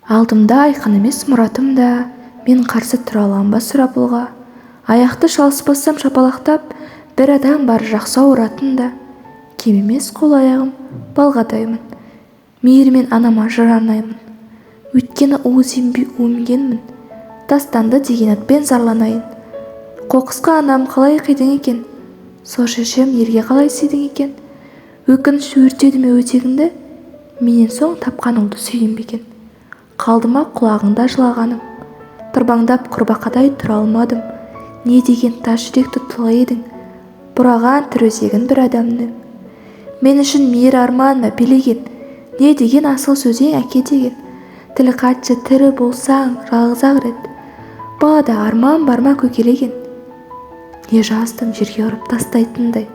Алдымда айқын емес мұратым да, мен қарсы тұра алам ба сұрапылға. Аяқты шалыспасам шапалақтап, бір адам бар жақсы ауыратын да. Кем емес қол-аяғым, балғадаймын. Мейірмен анама жыр арнаймын. Өйткені уыз емгенмін. Тастанды деген атпен зарланайын. Қоқысқа анам қалай қидың екен? Сол шешем ерге қалай сүйдің екен? Өкініш өртеді ме өтегіңді? Менен соң тапқан ұлды сүйген бе екен? Қалды ма құлағыңда жылағаным? Тырбаңдап құрбақадай тұра алмадым. Не деген тас жүректі тұлға едің? Бұраған тір өзегін бір адамның. Мен үшін мейір арман ба билеген? Не деген асыл сөзең әке деген? Тілі қатшы тірі болсаң жалғыз-ақ рет. Балада арман бар ма көкелеген? Не жаздым жерге ұрып тастайтындай,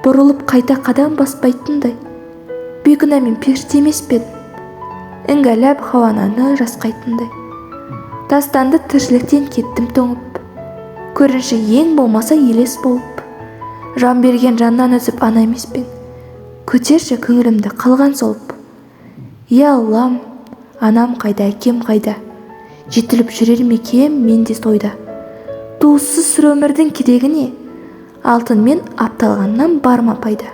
бұрылып қайта қадам баспайтындай. Бейкүнә мен періште емес пе едім? Іңгәләп хауананы жасқайтындай. Тастанды тіршіліктен кеттім тоңып. Көрінші ең болмаса елес болып. Жан берген жаннан үзіп ана емес пен? Көтерші көңілімді қалған солып. Е Аллам, анам қайда, әкем қайда? Жетіліп жүрер ме екем мен де тойда? Туыссыз сүр өмірдің керегі не? Алтынмен апталғаннан бар ма пайда?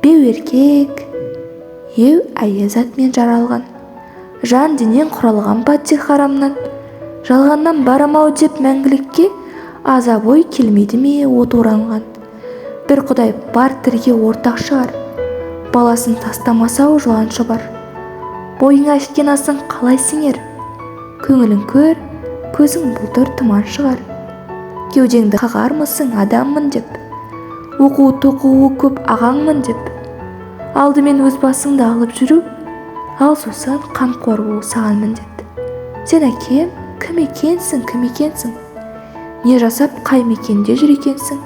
Беу еркек, еу әйезатмен жаралған. Жан денен құралған патих харамнан. Жалғаннан барамау деп мәңгілікке азап ой келмейді ме от оранған. Бір құдай бар тірге ортақ шығар. Баласын тастамасау жыланшы бар. Бойыңа ішкен асың қалай сіңер? Көңілін көр, көзің бұлдыр тұман шығар. Кеудеңді қағармысың адаммын деп? Оқу-тоқуы көп ағаңмын деп? Алдымен өз басыңды алып жүру, ал сосын қамқор болу саған міндет. Сен әкем, кім екенсің, кім екенсің? Не жасап қай мекенде жүр екенсің?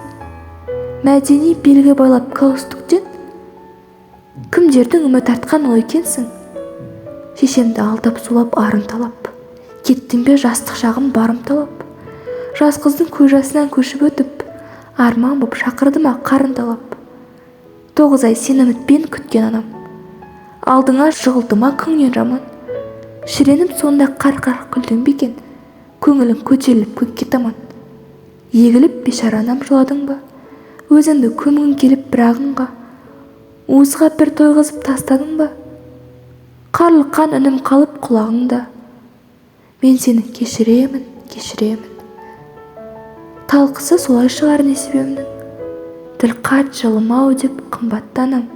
Мәдени белгі байлап галстуктен кімдердің үміт артқан ол екенсің? Шешемді алдап сулап арын талап, кеттің бе жастық шағым барым талап? Жас қыздың көз жасынан көшіп өтіп, арман боп шақырды ма қарын талап? 9 ай сен үмітпен күткен анам, алдыңа жығылды ма күңнен жаман? Шіреніп сонда қар-қар күлдің бе екен? Көңілің көтеріліп көкке таман. Егіліп бейшара анам жыладың ба? Өзіңді көмгің келіп бір ағынға, уызға бір тойғызып тастадың ба? Қарлыққан үнім қалып құлағыңда. Мен сені кешіремін, кешіремін. Талқысы солай шығар несібемнің. Тіл қат жылымау деп қымбаттанам.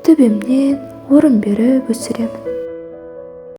Төбемнен орын беріп өсіремін.